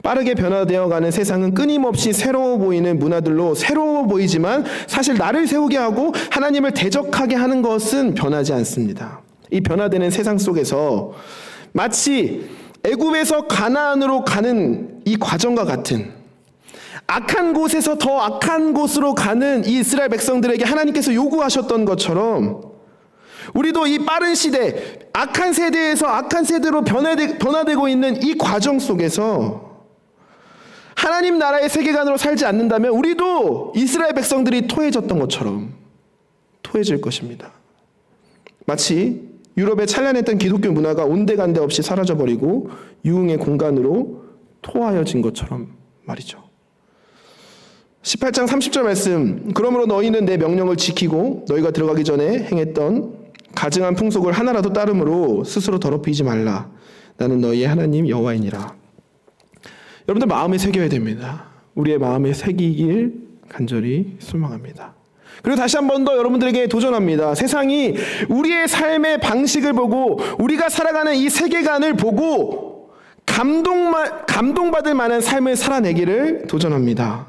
빠르게 변화되어가는 세상은 끊임없이 새로워 보이는 문화들로 새로워 보이지만 사실 나를 세우게 하고 하나님을 대적하게 하는 것은 변하지 않습니다. 이 변화되는 세상 속에서 마치 애굽에서 가나안으로 가는 이 과정과 같은, 악한 곳에서 더 악한 곳으로 가는 이 이스라엘 백성들에게 하나님께서 요구하셨던 것처럼 우리도 이 빠른 시대, 악한 세대에서 악한 세대로 변화되고 있는 이 과정 속에서 하나님 나라의 세계관으로 살지 않는다면 우리도 이스라엘 백성들이 토해졌던 것처럼 토해질 것입니다. 마치 유럽의 찬란했던 기독교 문화가 온데간데 없이 사라져버리고 유흥의 공간으로 토하여진 것처럼 말이죠. 18장 30절 말씀, 그러므로 너희는 내 명령을 지키고 너희가 들어가기 전에 행했던 가증한 풍속을 하나라도 따름으로 스스로 더럽히지 말라. 나는 너희의 하나님 여호와이니라. 여러분들 마음에 새겨야 됩니다. 우리의 마음에 새기길 간절히 소망합니다. 그리고 다시 한 번 더 여러분들에게 도전합니다. 세상이 우리의 삶의 방식을 보고 우리가 살아가는 이 세계관을 보고 감동받을 만한 삶을 살아내기를 도전합니다.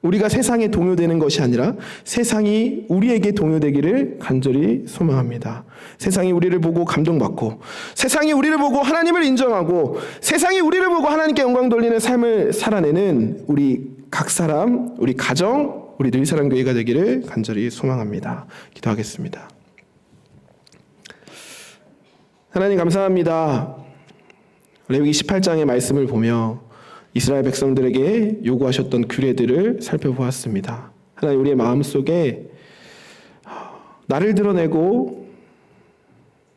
우리가 세상에 동요되는 것이 아니라 세상이 우리에게 동요되기를 간절히 소망합니다. 세상이 우리를 보고 감동받고, 세상이 우리를 보고 하나님을 인정하고, 세상이 우리를 보고 하나님께 영광 돌리는 삶을 살아내는 우리 각 사람, 우리 가정, 우리 늘사랑교회가 되기를 간절히 소망합니다. 기도하겠습니다. 하나님 감사합니다. 레위기 18장의 말씀을 보며 이스라엘 백성들에게 요구하셨던 규례들을 살펴보았습니다. 하나님, 우리의 마음속에 나를 드러내고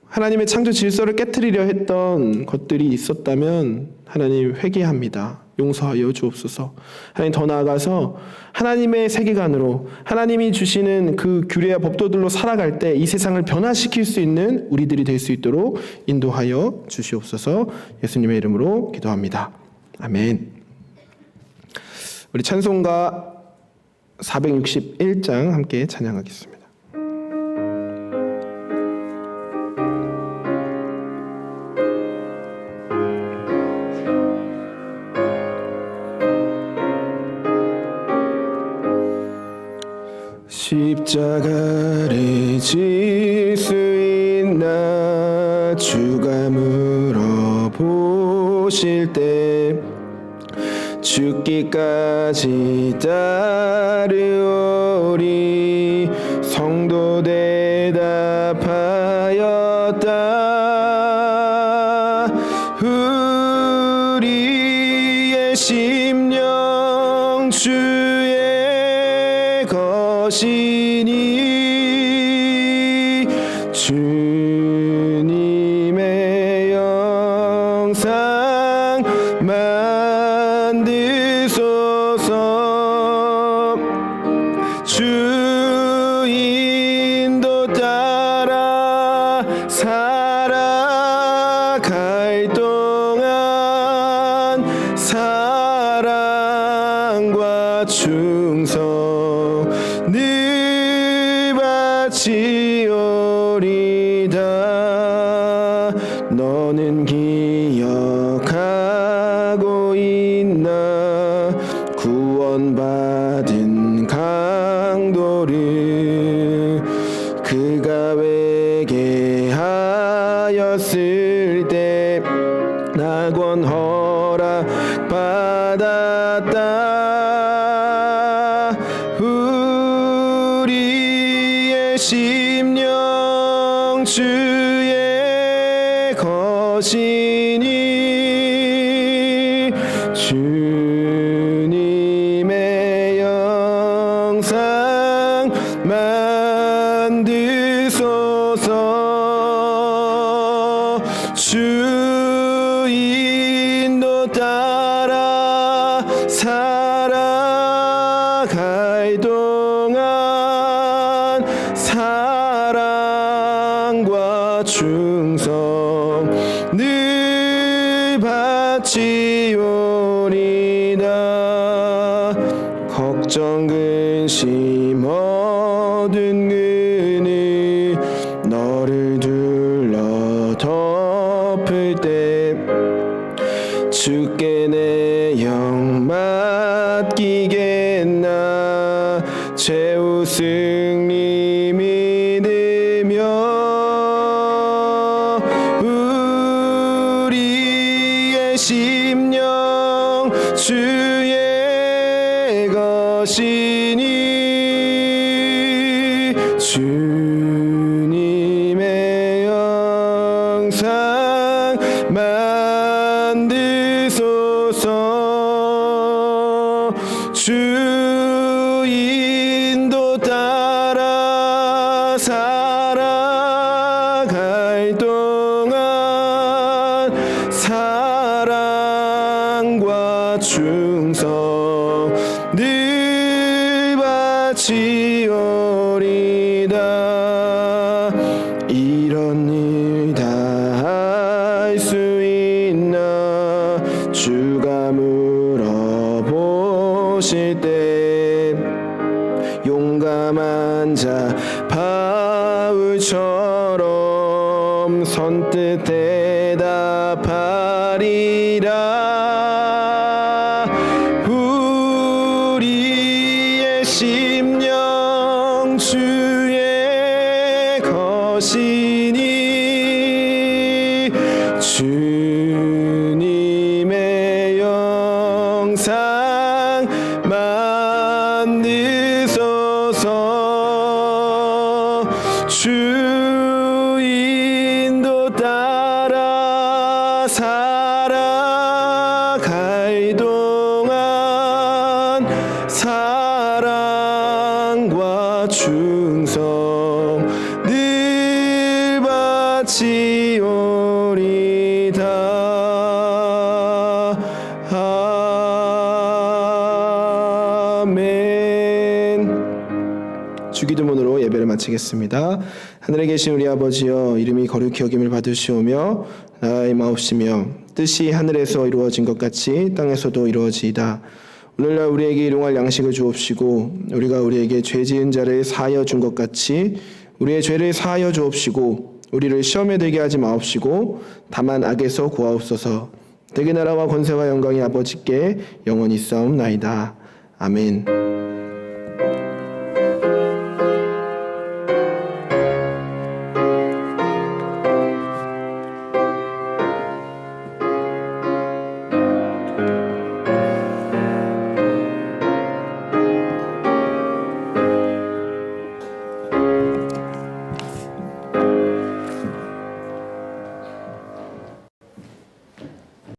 하나님의 창조 질서를 깨트리려 했던 것들이 있었다면 하나님 회개합니다. 용서하여 주옵소서. 하나님, 더 나아가서 하나님의 세계관으로 하나님이 주시는 그 규례와 법도들로 살아갈 때 이 세상을 변화시킬 수 있는 우리들이 될 수 있도록 인도하여 주시옵소서. 예수님의 이름으로 기도합니다. 아멘. 우리 찬송가 461장 함께 찬양하겠습니다. 십자가를 질 수 있나 주가 물어보실 때 죽기까지 따르오리. 성도 대답하였다. 우리의 심령 주의 것이니 주님의 영상 만드소서. 주인도 따라 살아갈 동안 사랑과 충성을 바치오리다. 너는 기억하고 있나 구원받은 강도를 그가 회개하였을 때 낙원 허락받았다. 우리의 심령 주의 것이니 주님 주 인도 따라 살아갈 동안 사랑과 충성 늘 바치오리다. 걱정 근심 모든 근을 너를 둘러 덮을 때 주께 내 영 맡기겠나. 최후 승리 믿으며 우리의 심령 주의 것이니 주님의 영상 만드소서. 주 인도 따라 살아갈 동안 사랑과 충성 늘 바치오리다. 이런 일 다 할 수 있나 주가 물어보실 때 용감한 자 바울처럼 선뜻 대답하리라. 우리의 심령 주의 것이니 주님의 영상 만드소서. 주 인도 따라 살아갈 동안 사랑과 충성 늘 바치오리다. 아멘. 주기도문으로 예배를 마치겠습니다. 하늘에 계신 우리 아버지여, 이름이 거룩히 여김을 받으시오며 나라의 마옵시며 뜻이 하늘에서 이루어진 것 같이 땅에서도 이루어지이다. 오늘날 우리에게 일용할 양식을 주옵시고 우리가 우리에게 죄 지은 자를 사하여 준 것 같이 우리의 죄를 사하여 주옵시고 우리를 시험에 들게 하지 마옵시고 다만 악에서 구하옵소서. 대개 나라와 권세와 영광이 아버지께 영원히 있사옵나이다. 아멘.